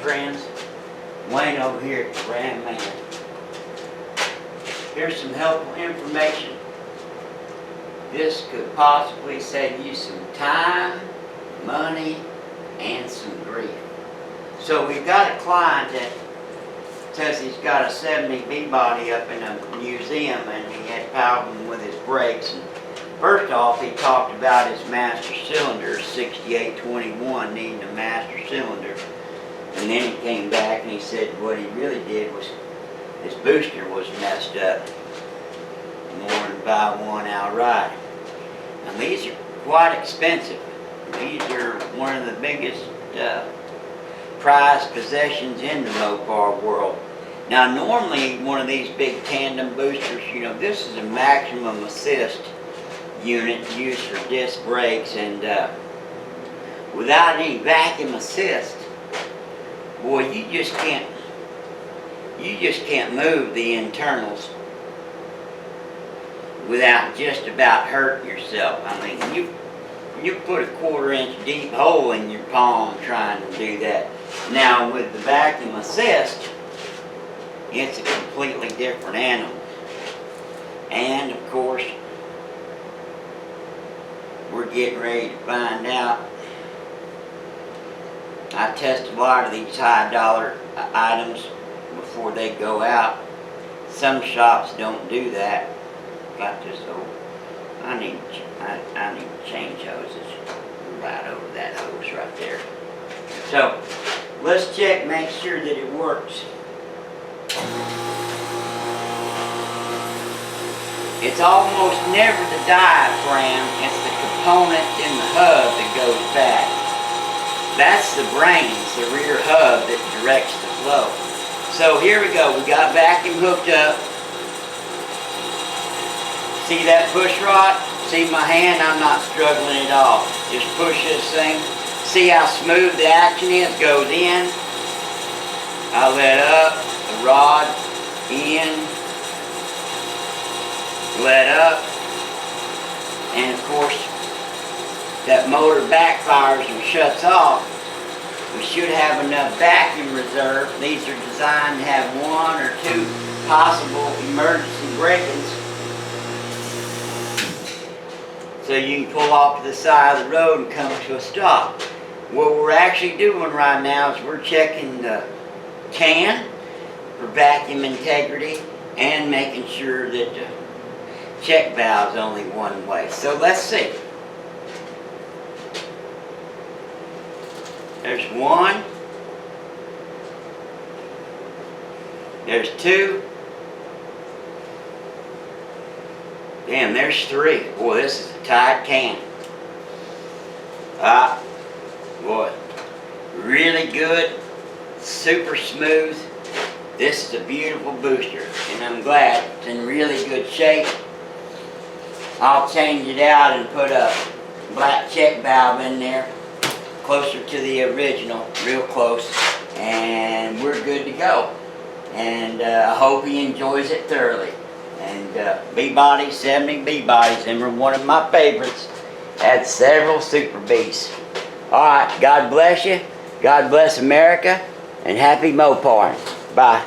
friends, Wayne over here at the Ram Man. Here's some helpful information. This could possibly save you some time, money, and some grief. So we've got a client that says he's got a 70 B-body up in a museum and he had a problem with his brakes. And first off, he talked about his master cylinder, 6821, needing a master cylinder. And then he came back and he said what he really did was his booster was messed up. More than buy one outright. Now these are quite expensive. These are one of the biggest prized possessions in the Mopar world. Now normally one of these big tandem boosters, you know, this is a maximum assist unit used for disc brakes, and without any vacuum assist, boy, you just can't move the internals without just about hurting yourself. I mean, you put a 1/4 inch deep hole in your palm trying to do that. Now with the vacuum assist, it's a completely different animal. And of course, we're getting ready to find out. I test a lot of these high dollar items before they go out. Some shops don't do that. Got this old, I need to change hoses right over that hose right there. So let's check, make sure that it works. It's almost never the diaphragm, it's the component in the hub that goes back. That's the brains, the rear hub that directs the flow. So here we go, we got vacuum hooked up. See that push rod? See my hand? I'm not struggling at all. Just push this thing. See how smooth the action is? Goes in. I let up. The rod in. Let up. And of course, that motor backfires and shuts off. We should have enough vacuum reserve. These are designed to have 1 or 2 possible emergency break-ins, so you can pull off to the side of the road and come to a stop. What we're actually doing right now is we're checking the can for vacuum integrity and making sure that the check valve's only one way. So let's see. There's 1. There's 2. Damn, there's 3. Boy, this is a tight can. Boy, really good, super smooth. This is a beautiful booster, and I'm glad it's in really good shape. I'll change it out and put a black check valve in there, closer to the original, real close, and we're good to go. And I hope he enjoys it thoroughly. And B-bodies, 70 B-bodies, them are one of my favorites. Had several Super Bs. Alright, God bless you. God bless America. And happy Moparing. Bye.